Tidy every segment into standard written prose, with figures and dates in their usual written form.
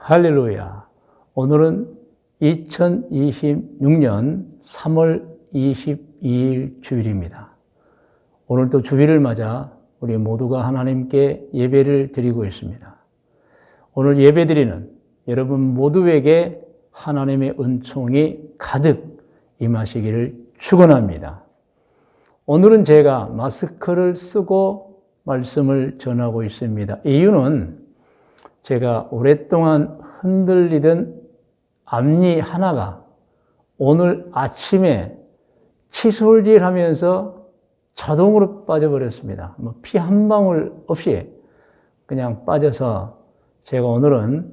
할렐루야. 오늘은 2026년 3월 22일 주일입니다. 오늘 또 주일을 맞아 우리 모두가 하나님께 예배를 드리고 있습니다. 오늘 예배드리는 여러분 모두에게 하나님의 은총이 가득 임하시기를 축원합니다. 오늘은 제가 마스크를 쓰고 말씀을 전하고 있습니다. 이유는 제가 오랫동안 흔들리던 앞니 하나가 오늘 아침에 칫솔질 하면서 자동으로 빠져버렸습니다. 피 한 방울 없이 그냥 빠져서 제가 오늘은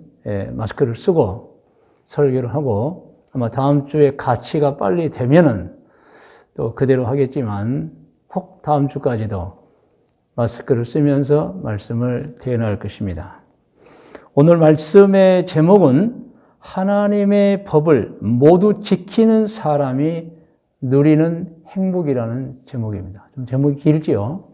마스크를 쓰고 설교를 하고 아마 다음 주에 가치가 빨리 되면은 또 그대로 하겠지만 혹 다음 주까지도 마스크를 쓰면서 말씀을 대연할 것입니다. 오늘 말씀의 제목은 하나님의 법을 모두 지키는 사람이 누리는 행복이라는 제목입니다. 좀 제목이 길지요.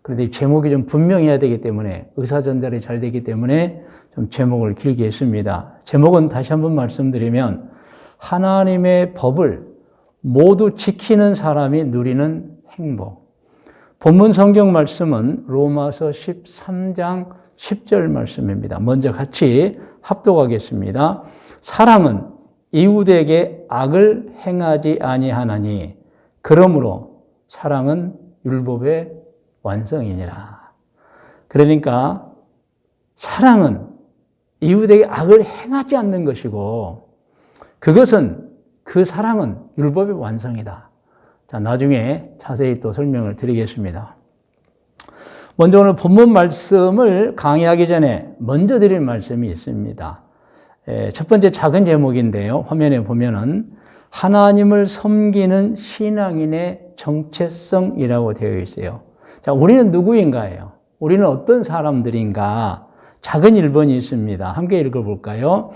그런데 이 제목이 좀 분명해야 되기 때문에 의사 전달이 잘 되기 때문에 좀 제목을 길게 했습니다. 제목은 다시 한번 말씀드리면 하나님의 법을 모두 지키는 사람이 누리는 행복. 본문 성경 말씀은 로마서 13장 10절 말씀입니다. 먼저 같이 합독하겠습니다. 사랑은 이웃에게 악을 행하지 아니하나니 그러므로 사랑은 율법의 완성이니라. 그러니까 사랑은 이웃에게 악을 행하지 않는 것이고 그 사랑은 율법의 완성이다. 자, 나중에 자세히 또 설명을 드리겠습니다. 먼저 오늘 본문 말씀을 강의하기 전에 먼저 드릴 말씀이 있습니다. 첫 번째 작은 제목인데요. 화면에 보면은 하나님을 섬기는 신앙인의 정체성이라고 되어 있어요. 자, 우리는 누구인가요? 우리는 어떤 사람들인가? 작은 1번이 있습니다. 함께 읽어볼까요?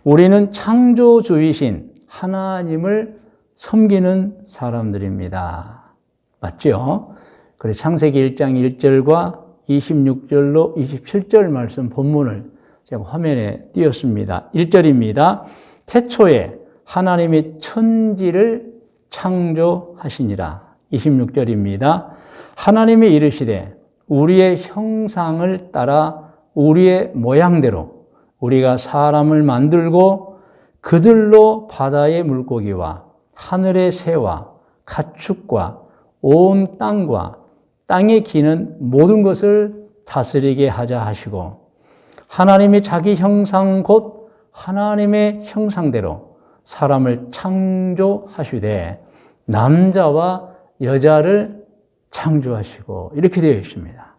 우리는 창조주이신 하나님을 섬기는 사람들입니다. 맞죠? 그래서 창세기 1장 1절과 26절로 27절 말씀 본문을 제가 화면에 띄웠습니다. 1절입니다. 태초에 하나님이 천지를 창조하시니라. 26절입니다. 하나님이 이르시되 우리의 형상을 따라 우리의 모양대로 우리가 사람을 만들고 그들로 바다의 물고기와 하늘의 새와 가축과 온 땅과 땅에 기는 모든 것을 다스리게 하자 하시고 하나님이 자기 형상 곧 하나님의 형상대로 사람을 창조하시되 남자와 여자를 창조하시고 이렇게 되어 있습니다.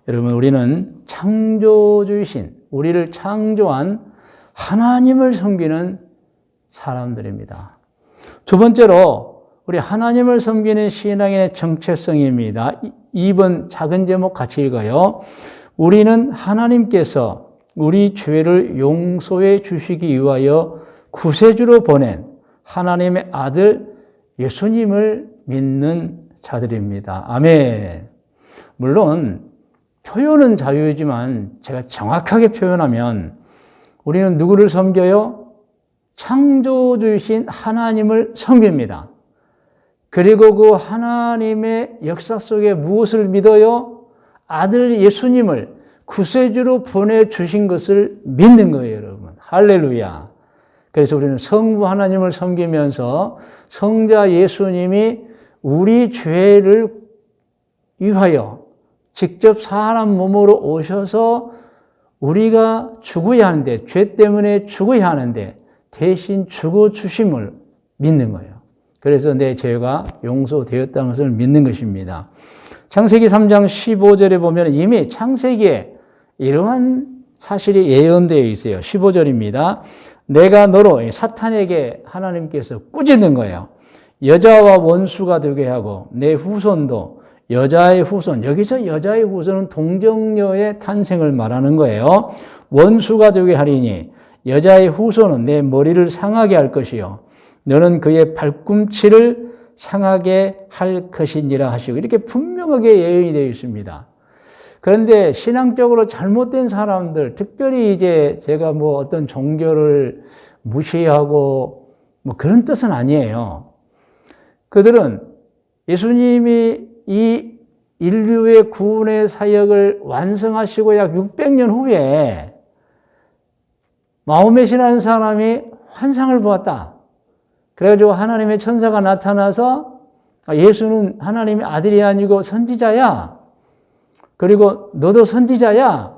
여러분 우리는 창조주이신 우리를 창조한 하나님을 섬기는 사람들입니다. 두 번째로 우리 하나님을 섬기는 신앙인의 정체성입니다. 2번 작은 제목 같이 읽어요. 우리는 하나님께서 우리 죄를 용서해 주시기 위하여 구세주로 보낸 하나님의 아들 예수님을 믿는 자들입니다. 아멘. 물론 표현은 자유이지만 제가 정확하게 표현하면 우리는 누구를 섬겨요? 창조주이신 하나님을 섬깁니다. 그리고 그 하나님의 역사 속에 무엇을 믿어요? 아들 예수님을 구세주로 보내주신 것을 믿는 거예요, 여러분. 할렐루야. 그래서 우리는 성부 하나님을 섬기면서 성자 예수님이 우리 죄를 위하여 직접 사람 몸으로 오셔서 우리가 죽어야 하는데, 죄 때문에 죽어야 하는데 대신 죽어주심을 믿는 거예요. 그래서 내 죄가 용서되었다는 것을 믿는 것입니다. 창세기 3장 15절에 보면 이미 창세기에 이러한 사실이 예언되어 있어요. 15절입니다. 내가 너로 사탄에게 하나님께서 꾸짖는 거예요. 여자와 원수가 되게 하고 내 후손도 여자의 후손, 여기서 여자의 후손은 동정녀의 탄생을 말하는 거예요. 원수가 되게 하리니 여자의 후손은 내 머리를 상하게 할 것이요 너는 그의 발꿈치를 상하게 할 것이니라 하시고 이렇게 분명하게 예언이 되어 있습니다. 그런데 신앙적으로 잘못된 사람들, 특별히 이제 제가 뭐 어떤 종교를 무시하고 뭐 그런 뜻은 아니에요. 그들은 예수님이 이 인류의 구원의 사역을 완성하시고 약 600년 후에 마호멧이라는 사람이 환상을 보았다. 그래가지고 하나님의 천사가 나타나서 예수는 하나님의 아들이 아니고 선지자야. 그리고 너도 선지자야.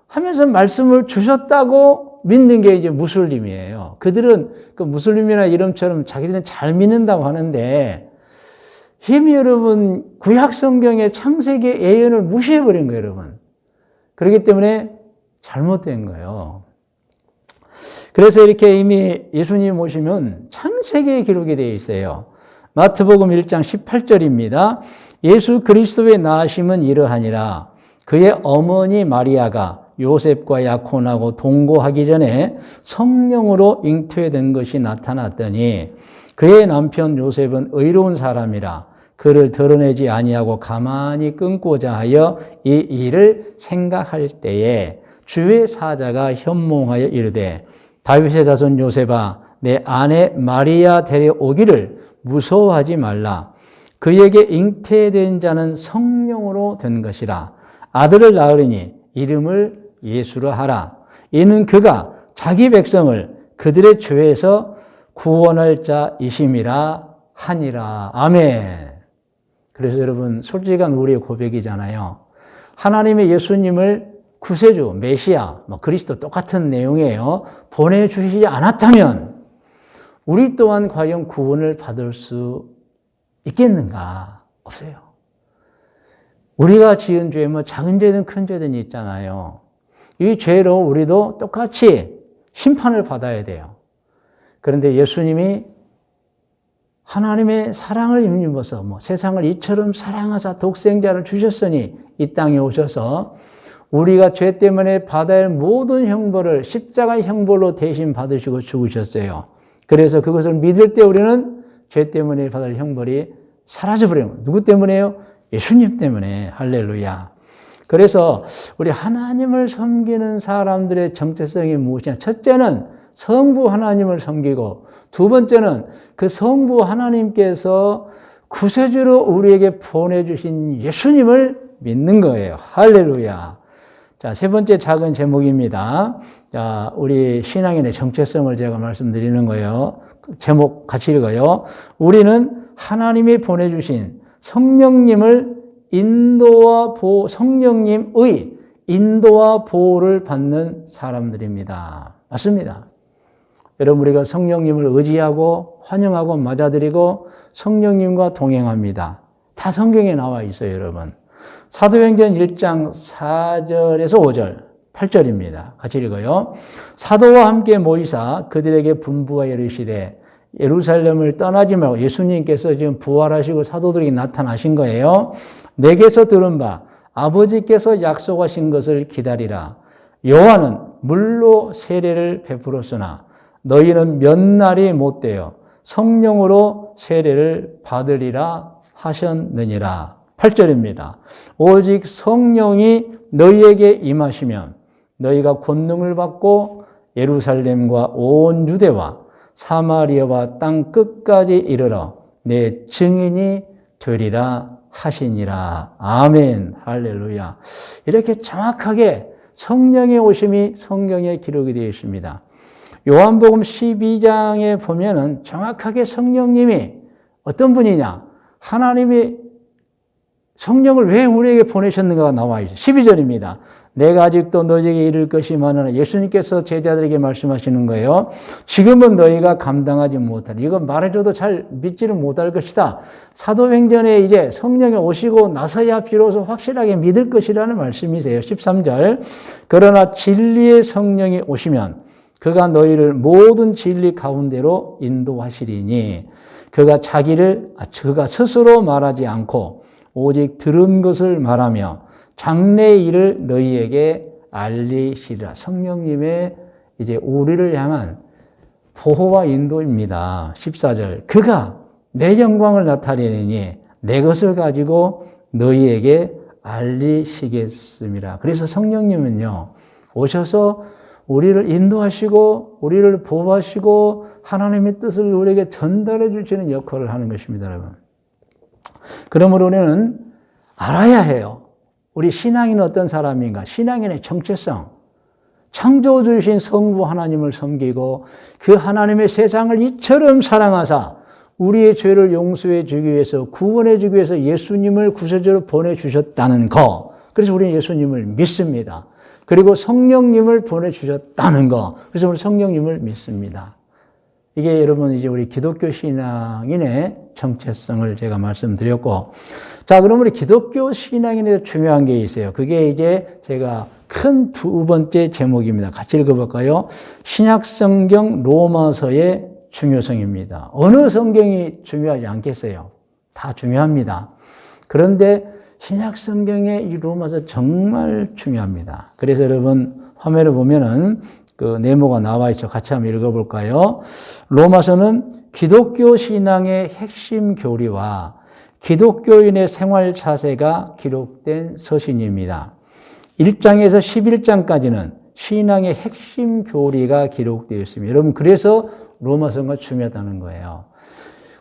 하면서 말씀을 주셨다고 믿는 게 이제 무슬림이에요. 그들은 그 무슬림이나 이름처럼 자기들은 잘 믿는다고 하는데 이미 여러분 구약 성경의 창세기 예언을 무시해버린 거예요, 여러분. 그렇기 때문에 잘못된 거예요. 그래서 이렇게 이미 예수님 오시면 창세기에 기록이 되어 있어요. 마태복음 1장 18절입니다. 예수 그리스도의 나으심은 이러하니라. 그의 어머니 마리아가 요셉과 약혼하고 동거하기 전에 성령으로 잉태된 것이 나타났더니 그의 남편 요셉은 의로운 사람이라 그를 드러내지 아니하고 가만히 끊고자 하여 이 일을 생각할 때에 주의 사자가 현몽하여 이르되 다윗의 자손 요셉아 내 아내 마리아 데려오기를 무서워하지 말라. 그에게 잉태된 자는 성령으로 된 것이라. 아들을 낳으리니 이름을 예수로 하라. 이는 그가 자기 백성을 그들의 죄에서 구원할 자이심이라 하니라. 아멘. 그래서 여러분 솔직한 우리의 고백이잖아요. 하나님의 예수님을 구세주, 메시아, 그리스도 똑같은 내용이에요. 보내주시지 않았다면 우리 또한 과연 구원을 받을 수 있겠는가? 없어요. 우리가 지은 죄, 작은 죄든 큰 죄든 있잖아요. 이 죄로 우리도 똑같이 심판을 받아야 돼요. 그런데 예수님이 하나님의 사랑을 힘입어서 세상을 이처럼 사랑하사 독생자를 주셨으니 이 땅에 오셔서 우리가 죄 때문에 받아야 할 모든 형벌을 십자가의 형벌로 대신 받으시고 죽으셨어요. 그래서 그것을 믿을 때 우리는 죄 때문에 받을 형벌이 사라져버려요. 누구 때문에요? 예수님 때문에. 할렐루야. 그래서 우리 하나님을 섬기는 사람들의 정체성이 무엇이냐? 첫째는 성부 하나님을 섬기고 두 번째는 그 성부 하나님께서 구세주로 우리에게 보내주신 예수님을 믿는 거예요. 할렐루야. 자, 세 번째 작은 제목입니다. 자, 우리 신앙인의 정체성을 제가 말씀드리는 거예요. 제목 같이 읽어요. 우리는 하나님이 보내주신 성령님의 인도와 보호를 받는 사람들입니다. 맞습니다. 여러분, 우리가 성령님을 의지하고 환영하고 맞아들이고 성령님과 동행합니다. 다 성경에 나와 있어요, 여러분. 사도행전 1장 4절에서 5절, 8절입니다. 같이 읽어요. 사도와 함께 모이사 그들에게 분부하여 이르시되 예루살렘을 떠나지 말고 예수님께서 지금 부활하시고 사도들에게 나타나신 거예요. 내게서 들은 바 아버지께서 약속하신 것을 기다리라. 요한은 물로 세례를 베풀었으나 너희는 몇 날이 못되어 성령으로 세례를 받으리라 하셨느니라. 8절입니다. 오직 성령이 너희에게 임하시면 너희가 권능을 받고 예루살렘과 온 유대와 사마리아와 땅 끝까지 이르러 내 증인이 되리라 하시니라. 아멘. 할렐루야. 이렇게 정확하게 성령의 오심이 성경에 기록이 되어 있습니다. 요한복음 12장에 보면은 정확하게 성령님이 어떤 분이냐? 하나님이 성령을 왜 우리에게 보내셨는가가 나와 있어요. 12절입니다. 내가 아직도 너희에게 이를 것이 많으나 예수님께서 제자들에게 말씀하시는 거예요. 지금은 너희가 감당하지 못하리. 이건 말해줘도 잘 믿지를 못할 것이다. 사도행전에 이제 성령이 오시고 나서야 비로소 확실하게 믿을 것이라는 말씀이세요. 13절. 그러나 진리의 성령이 오시면 그가 너희를 모든 진리 가운데로 인도하시리니 그가 스스로 말하지 않고 오직 들은 것을 말하며 장래의 일을 너희에게 알리시리라. 성령님의 이제 우리를 향한 보호와 인도입니다. 14절. 그가 내 영광을 나타내니 내 것을 가지고 너희에게 알리시겠습니다. 그래서 성령님은요, 오셔서 우리를 인도하시고 우리를 보호하시고 하나님의 뜻을 우리에게 전달해 주시는 역할을 하는 것입니다, 여러분. 그러므로 우리는 알아야 해요. 우리 신앙인은 어떤 사람인가? 신앙인의 정체성. 창조주신 성부 하나님을 섬기고 그 하나님의 세상을 이처럼 사랑하사 우리의 죄를 용서해 주기 위해서 구원해 주기 위해서 예수님을 구세주로 보내주셨다는 거. 그래서 우리는 예수님을 믿습니다. 그리고 성령님을 보내주셨다는 거. 그래서 우리 성령님을 믿습니다. 이게 여러분 이제 우리 기독교 신앙인의 정체성을 제가 말씀드렸고, 자, 그럼 우리 기독교 신앙인에 중요한 게 있어요. 그게 이제 제가 큰 두 번째 제목입니다. 같이 읽어볼까요? 신약 성경 로마서의 중요성입니다. 어느 성경이 중요하지 않겠어요? 다 중요합니다. 그런데 신약 성경의 이 로마서 정말 중요합니다. 그래서 여러분 화면을 보면은 그 네모가 나와 있죠. 같이 한번 읽어볼까요? 로마서는 기독교 신앙의 핵심 교리와 기독교인의 생활 자세가 기록된 서신입니다. 1장에서 11장까지는 신앙의 핵심 교리가 기록되어 있습니다. 여러분, 그래서 로마서가 중요하다는 거예요.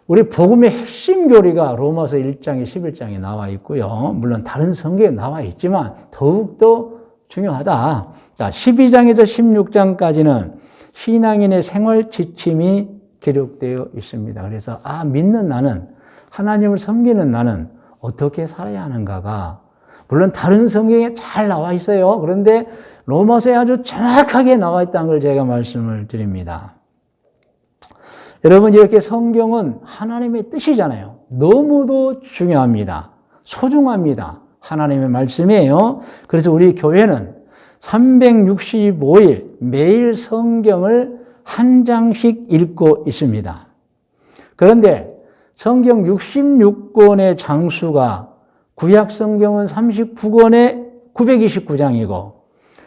우리 복음의 핵심 교리가 로마서 1장에 11장에 나와 있고요. 물론 다른 성경에 나와 있지만 더욱더 중요하다. 자, 12장에서 16장까지는 신앙인의 생활 지침이 기록되어 있습니다. 그래서 믿는 나는, 하나님을 섬기는 나는 어떻게 살아야 하는가가 물론 다른 성경에 잘 나와 있어요. 그런데 로마서에 아주 정확하게 나와 있다는 걸 제가 말씀을 드립니다. 여러분, 이렇게 성경은 하나님의 뜻이잖아요. 너무도 중요합니다. 소중합니다. 하나님의 말씀이에요. 그래서 우리 교회는 365일 매일 성경을 한 장씩 읽고 있습니다. 그런데 성경 66권의 장수가 구약 성경은 39권에 929장이고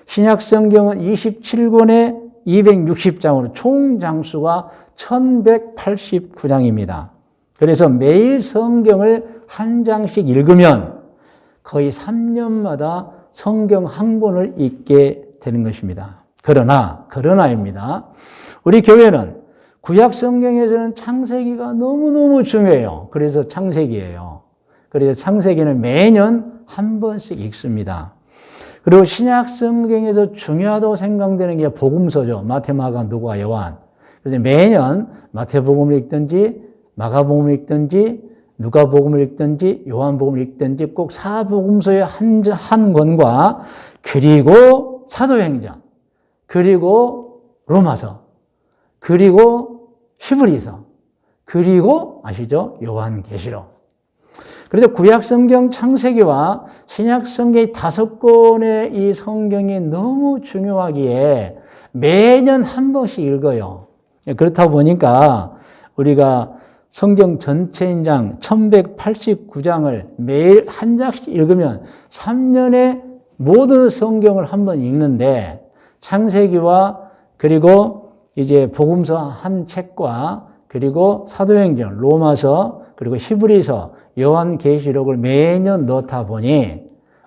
신약 성경은 27권에 260장으로 총 장수가 1189장입니다. 그래서 매일 성경을 한 장씩 읽으면 거의 3년마다 성경 한 권을 읽게 되는 것입니다. 그러나입니다. 우리 교회는 구약 성경에서는 창세기가 너무너무 중요해요. 그래서 창세기예요. 그래서 창세기는 매년 한 번씩 읽습니다. 그리고 신약 성경에서 중요하다고 생각되는 게 복음서죠. 마태, 마가, 누가, 요한. 그래서 매년 마태복음을 읽든지 마가복음을 읽든지 누가복음을 읽든지 요한복음을 읽든지 꼭 사복음서의 한 권과 그리고 사도행전, 그리고 로마서, 그리고 히브리서, 그리고 아시죠? 요한계시록. 그래서 구약성경 창세기와 신약성경의 5권의 이 성경이 너무 중요하기에 매년 한 번씩 읽어요. 그렇다 보니까 우리가 성경 전체인 장 1189장을 매일 한 장씩 읽으면 3년에 모든 성경을 한 번 읽는데 창세기와 그리고 이제 복음서 한 책과 그리고 사도행전, 로마서, 그리고 히브리서, 요한계시록을 매년 넣다 보니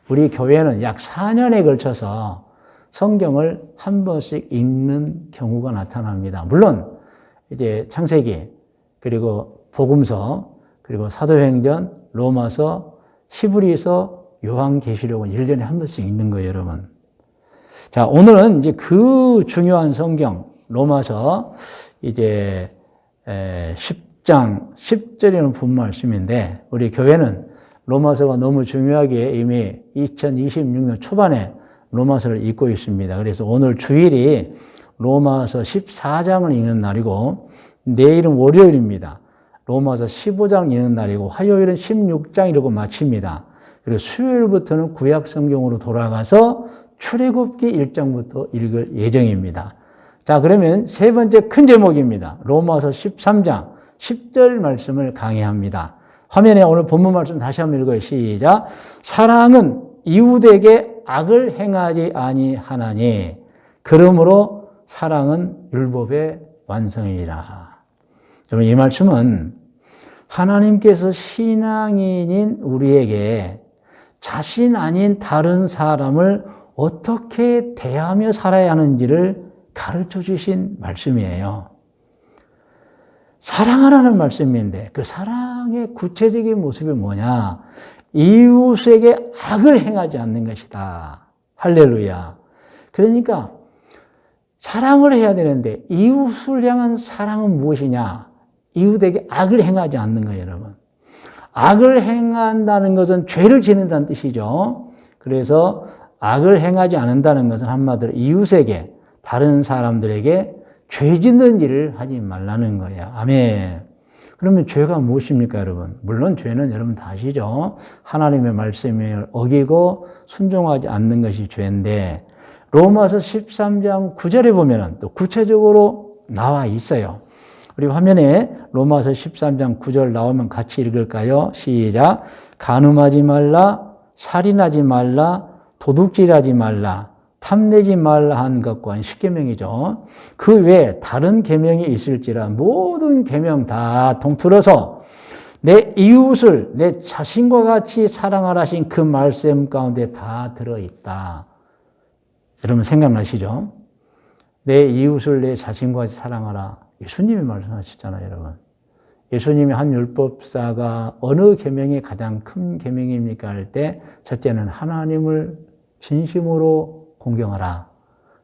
우리 교회는 약 4년에 걸쳐서 성경을 한 번씩 읽는 경우가 나타납니다. 물론 이제 창세기, 그리고 복음서, 그리고 사도행전, 로마서, 히브리서, 요한계시록은 1년에 한 번씩 읽는 거예요, 여러분. 자, 오늘은 이제 그 중요한 성경, 로마서 이제 10장 10절이라는 본 말씀인데 우리 교회는 로마서가 너무 중요하기에 이미 2026년 초반에 로마서를 읽고 있습니다. 그래서 오늘 주일이 로마서 14장을 읽는 날이고 내일은 월요일입니다. 로마서 15장 읽는 날이고 화요일은 16장 읽고 마칩니다. 그리고 수요일부터는 구약 성경으로 돌아가서 출애굽기 1장부터 읽을 예정입니다. 자, 그러면 세 번째 큰 제목입니다. 로마서 13장 10절 말씀을 강의합니다. 화면에 오늘 본문 말씀 다시 한번 읽어요. 시작. 사랑은 이웃에게 악을 행하지 아니하나니 그러므로 사랑은 율법의 완성이라. 여러분, 이 말씀은 하나님께서 신앙인인 우리에게 자신 아닌 다른 사람을 어떻게 대하며 살아야 하는지를 가르쳐 주신 말씀이에요. 사랑하라는 말씀인데 그 사랑의 구체적인 모습이 뭐냐? 이웃에게 악을 행하지 않는 것이다. 할렐루야. 그러니까 사랑을 해야 되는데 이웃을 향한 사랑은 무엇이냐? 이웃에게 악을 행하지 않는 거예요, 여러분. 악을 행한다는 것은 죄를 짓는다는 뜻이죠. 그래서 악을 행하지 않는다는 것은 한마디로 이웃에게, 다른 사람들에게 죄 짓는 일을 하지 말라는 거예요. 아멘. 그러면 죄가 무엇입니까, 여러분? 물론 죄는 여러분 다 아시죠? 하나님의 말씀을 어기고 순종하지 않는 것이 죄인데, 로마서 13장 9절에 보면 또 구체적으로 나와 있어요. 우리 화면에 로마서 13장 9절 나오면 같이 읽을까요? 시작. 간음하지 말라, 살인하지 말라, 도둑질하지 말라, 탐내지 말라 한 것과는 10계명이죠. 그 외에 다른 계명이 있을지라 모든 계명 다 통틀어서 내 이웃을 내 자신과 같이 사랑하라 하신 그 말씀 가운데 다 들어있다. 여러분 생각나시죠? 내 이웃을 내 자신과 같이 사랑하라. 예수님이 말씀하셨잖아요, 여러분. 예수님이 한 율법사가 어느 계명이 가장 큰 계명입니까? 할 때 첫째는 하나님을 진심으로 공경하라.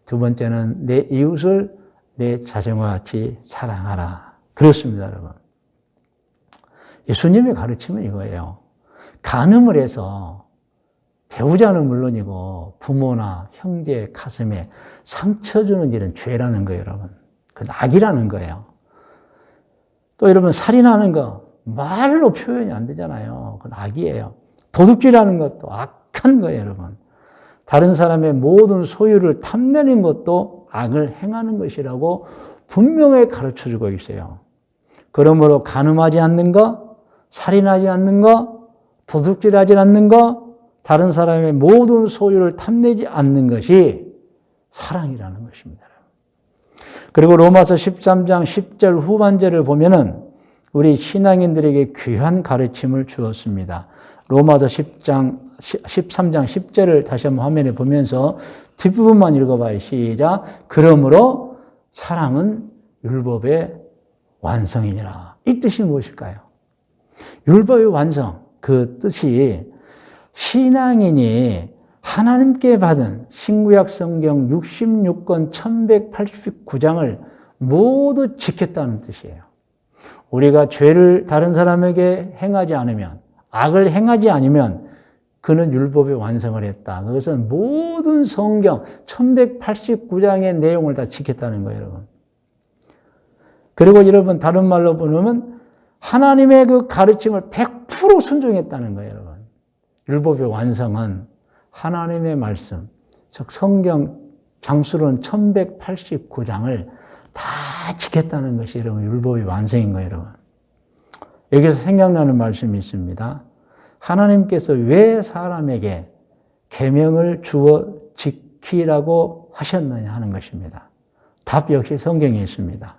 두 번째는 내 이웃을 내 자신과 같이 사랑하라. 그렇습니다, 여러분. 예수님의 가르침은 이거예요. 간음을 해서 배우자는 물론이고 부모나 형제 가슴에 상처 주는 일은 죄라는 거예요, 여러분. 그건 악이라는 거예요. 또 여러분 살인하는 거 말로 표현이 안 되잖아요. 그건 악이에요. 도둑질하는 것도 악한 거예요, 여러분. 다른 사람의 모든 소유를 탐내는 것도 악을 행하는 것이라고 분명히 가르쳐주고 있어요. 그러므로 간음하지 않는 거, 살인하지 않는 거, 도둑질하지 않는 거, 다른 사람의 모든 소유를 탐내지 않는 것이 사랑이라는 것입니다. 그리고 로마서 13장 10절 후반절을 보면은 우리 신앙인들에게 귀한 가르침을 주었습니다. 로마서 13장 10절을 다시 한번 화면에 보면서 뒷부분만 읽어봐요. 시작. 그러므로 사랑은 율법의 완성이니라. 이 뜻이 무엇일까요? 율법의 완성, 그 뜻이 신앙인이 하나님께 받은 신구약 성경 66권 1189장을 모두 지켰다는 뜻이에요. 우리가 죄를 다른 사람에게 행하지 않으면, 악을 행하지 않으면 그는 율법의 완성을 했다. 그것은 모든 성경 1189장의 내용을 다 지켰다는 거예요, 여러분. 그리고 여러분 다른 말로 보면 하나님의 그 가르침을 100% 순종했다는 거예요, 여러분. 율법의 완성은 하나님의 말씀, 즉 성경 장수론 1189장을 다 지켰다는 것이 여러분 율법의 완성인 거예요, 여러분. 여기서 생각나는 말씀이 있습니다. 하나님께서 왜 사람에게 계명을 주어 지키라고 하셨느냐 하는 것입니다. 답 역시 성경에 있습니다.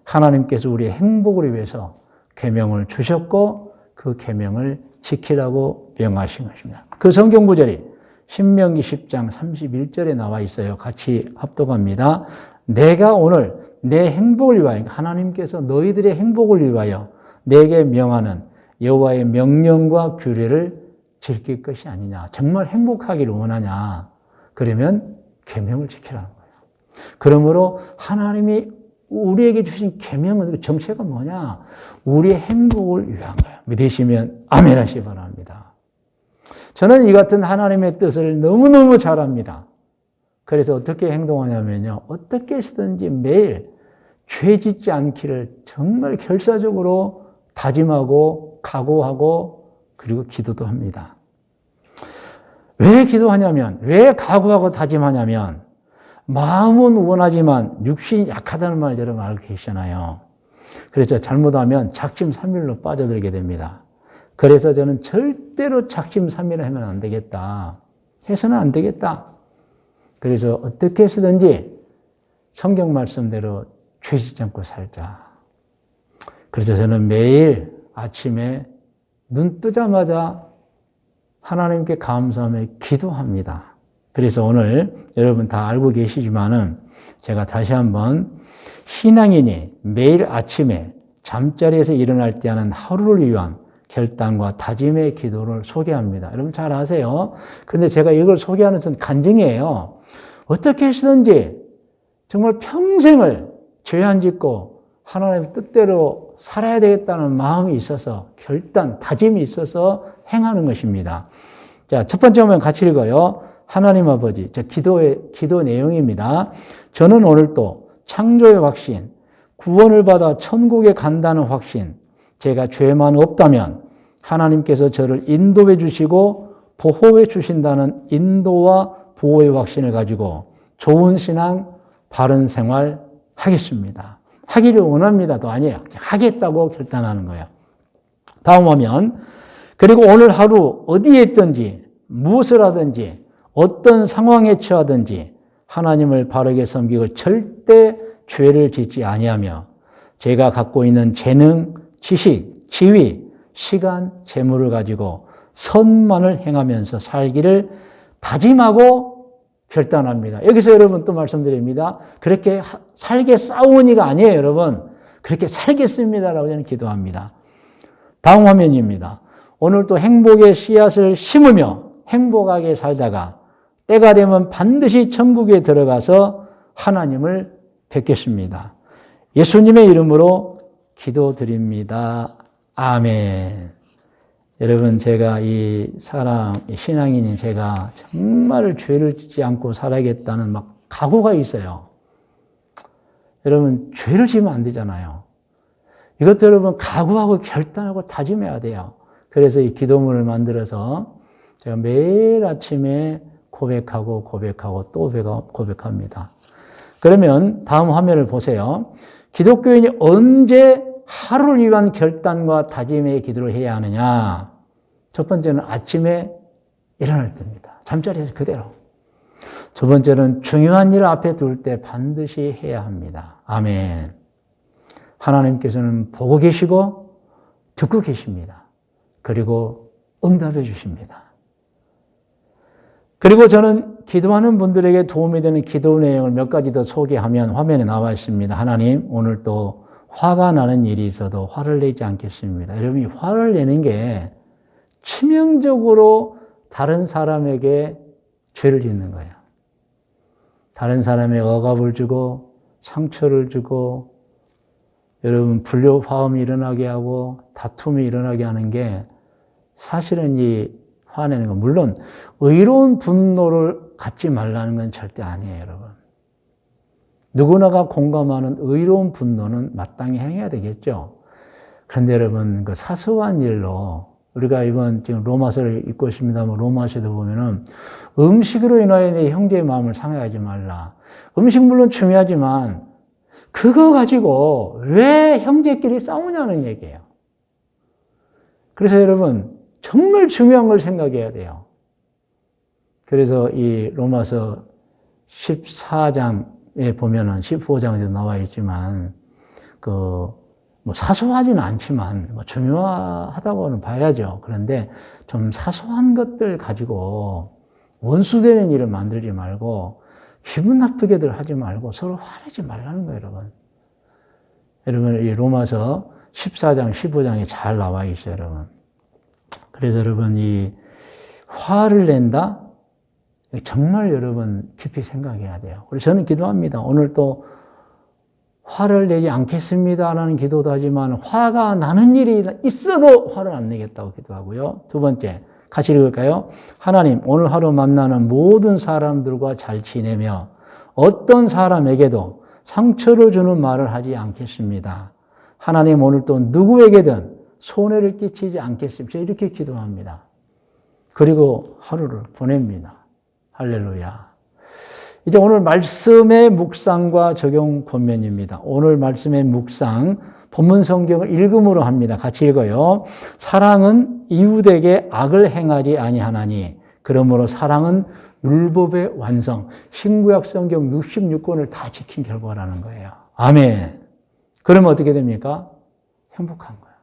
하나님께서 우리의 행복을 위해서 계명을 주셨고 그 계명을 지키라고 명하신 것입니다. 그 성경 구절이 신명기 10장 31절에 나와 있어요. 같이 합독합니다. 내가 오늘 내 행복을 위하여, 하나님께서 너희들의 행복을 위하여 내게 명하는 여호와의 명령과 규례를 지킬 것이 아니냐. 정말 행복하기를 원하냐. 그러면 계명을 지키라는 거예요. 그러므로 하나님이 우리에게 주신 계명은 정체가 뭐냐? 우리의 행복을 위한 거예요. 믿으시면 아멘 하시기 바랍니다. 저는 이 같은 하나님의 뜻을 너무너무 잘 압니다. 그래서 어떻게 행동하냐면요. 어떻게 해서든지 매일 죄 짓지 않기를 정말 결사적으로 다짐하고 각오하고 그리고 기도도 합니다. 왜 기도하냐면, 왜 각오하고 다짐하냐면 마음은 원하지만 육신이 약하다는 말 여러분 알고 계시잖아요. 그래서 잘못하면 작심삼일로 빠져들게 됩니다. 그래서 저는 절대로 작심삼일을 하면 안 되겠다. 해서는 안 되겠다. 그래서 어떻게 해서든지 성경 말씀대로 죄 짓지 않고 살자. 그래서 저는 매일 아침에 눈 뜨자마자 하나님께 감사하며 기도합니다. 그래서 오늘 여러분 다 알고 계시지만은 제가 다시 한번 신앙인이 매일 아침에 잠자리에서 일어날 때 하는 하루를 위한 결단과 다짐의 기도를 소개합니다. 여러분 잘 아세요. 그런데 제가 이걸 소개하는 건 간증이에요. 어떻게 해서든지 정말 평생을 죄 안 짓고 하나님의 뜻대로 살아야 되겠다는 마음이 있어서 결단, 다짐이 있어서 행하는 것입니다. 자, 첫 번째 보면 같이 읽어요. 하나님 아버지, 기도 내용입니다. 저는 오늘도 창조의 확신, 구원을 받아 천국에 간다는 확신, 제가 죄만 없다면 하나님께서 저를 인도해 주시고 보호해 주신다는 인도와 보호의 확신을 가지고 좋은 신앙, 바른 생활 하겠습니다. 하기를 원합니다도 아니에요. 하겠다고 결단하는 거예요. 다음 화면. 그리고 오늘 하루 어디에 있든지 무엇을 하든지 어떤 상황에 처하든지 하나님을 바르게 섬기고 절대 죄를 짓지 아니하며 제가 갖고 있는 재능, 지식, 지위, 시간, 재물을 가지고 선만을 행하면서 살기를 다짐하고 결단합니다. 여기서 여러분 또 말씀드립니다. 그렇게 살게 싸우니가 아니에요, 여러분. 그렇게 살겠습니다라고 저는 기도합니다. 다음 화면입니다. 오늘 또 행복의 씨앗을 심으며 행복하게 살다가 때가 되면 반드시 천국에 들어가서 하나님을 뵙겠습니다. 예수님의 이름으로 기도드립니다. 아멘. 여러분, 제가 이 신앙인인 제가 정말 죄를 짓지 않고 살아야겠다는 막 각오가 있어요. 여러분, 죄를 지으면 안 되잖아요. 이것도 여러분, 각오하고 결단하고 다짐해야 돼요. 그래서 이 기도문을 만들어서 제가 매일 아침에 고백하고 또 고백합니다. 그러면 다음 화면을 보세요. 기독교인이 언제 하루를 위한 결단과 다짐의 기도를 해야 하느냐? 첫 번째는 아침에 일어날 때입니다. 잠자리에서 그대로. 두 번째는 중요한 일을 앞에 둘 때 반드시 해야 합니다. 아멘. 하나님께서는 보고 계시고 듣고 계십니다. 그리고 응답해 주십니다. 그리고 저는 기도하는 분들에게 도움이 되는 기도 내용을 몇 가지 더 소개하면 화면에 나와 있습니다. 하나님, 오늘 또 화가 나는 일이 있어도 화를 내지 않겠습니다. 여러분이 화를 내는 게 치명적으로 다른 사람에게 죄를 짓는 거예요. 다른 사람의 억압을 주고 상처를 주고 여러분 불효화음이 일어나게 하고 다툼이 일어나게 하는 게 사실은 이 화내는 건 물론 의로운 분노를 갖지 말라는 건 절대 아니에요, 여러분. 누구나가 공감하는 의로운 분노는 마땅히 행해야 되겠죠. 그런데 여러분, 그 사소한 일로 우리가 이번 지금 로마서를 읽고 있습니다만 로마서도 보면은 음식으로 인하여 내 형제의 마음을 상해하지 말라. 음식 물론 중요하지만 그거 가지고 왜 형제끼리 싸우냐는 얘기예요. 그래서 여러분, 정말 중요한 걸 생각해야 돼요. 그래서 이 로마서 14장에 보면은 15장에도 나와 있지만 뭐 사소하지는 않지만 뭐 중요하다고는 봐야죠. 그런데 좀 사소한 것들 가지고 원수되는 일을 만들지 말고 기분 나쁘게들 하지 말고 서로 화내지 말라는 거예요, 여러분. 여러분, 이 로마서 14장, 15장에 잘 나와 있어요, 여러분. 그래서 여러분, 이 화를 낸다? 정말 여러분 깊이 생각해야 돼요. 그래서 저는 기도합니다. 오늘 또 화를 내지 않겠습니다라는 기도도 하지만 화가 나는 일이 있어도 화를 안 내겠다고 기도하고요. 두 번째, 같이 읽을까요? 하나님, 오늘 하루 만나는 모든 사람들과 잘 지내며 어떤 사람에게도 상처를 주는 말을 하지 않겠습니다. 하나님, 오늘 또 누구에게든 손해를 끼치지 않겠습니다. 이렇게 기도합니다. 그리고 하루를 보냅니다. 할렐루야. 이제 오늘 말씀의 묵상과 적용 권면입니다. 오늘 말씀의 묵상, 본문 성경을 읽음으로 합니다. 같이 읽어요. 사랑은 이웃에게 악을 행하지 아니하나니 그러므로 사랑은 율법의 완성, 신구약 성경 66권을 다 지킨 결과라는 거예요. 아멘. 그러면 어떻게 됩니까? 행복한 거예요.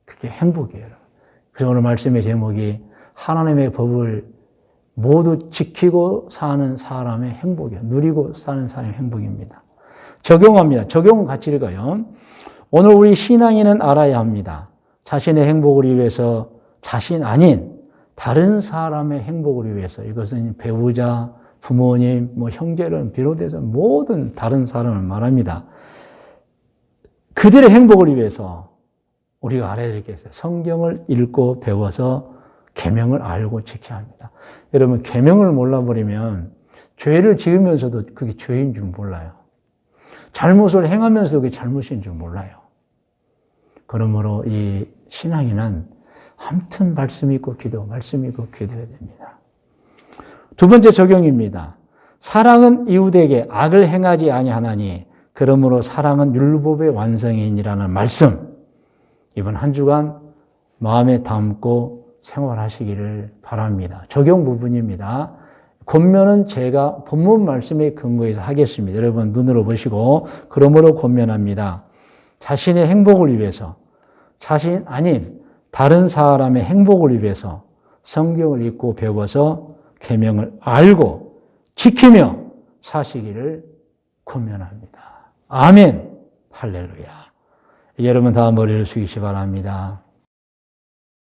그게 행복이에요. 그래서 오늘 말씀의 제목이 하나님의 법을 모두 지키고 사는 사람의 행복이에요. 누리고 사는 사람의 행복입니다. 적용합니다. 적용 같이 읽어요. 오늘 우리 신앙인은 알아야 합니다. 자신의 행복을 위해서 자신 아닌 다른 사람의 행복을 위해서, 이것은 배우자, 부모님, 형제를 비롯해서 모든 다른 사람을 말합니다. 그들의 행복을 위해서 우리가 알아야 될 게 있어요. 성경을 읽고 배워서 계명을 알고 지켜야 합니다. 여러분, 계명을 몰라버리면 죄를 지으면서도 그게 죄인 줄 몰라요. 잘못을 행하면서도 그게 잘못인 줄 몰라요. 그러므로 이 신앙인은 아무튼 말씀 있고 기도, 말씀 있고 기도해야 됩니다. 두 번째 적용입니다. 사랑은 이웃에게 악을 행하지 아니하나니 그러므로 사랑은 율법의 완성이니라는 말씀. 이번 한 주간 마음에 담고 생활하시기를 바랍니다. 적용 부분입니다. 권면은 제가 본문 말씀에 근거해서 하겠습니다. 여러분 눈으로 보시고, 그러므로 권면합니다. 자신의 행복을 위해서, 자신 아닌 다른 사람의 행복을 위해서 성경을 읽고 배워서 계명을 알고 지키며 사시기를 권면합니다. 아멘. 할렐루야. 여러분 다 머리를 숙이시 바랍니다.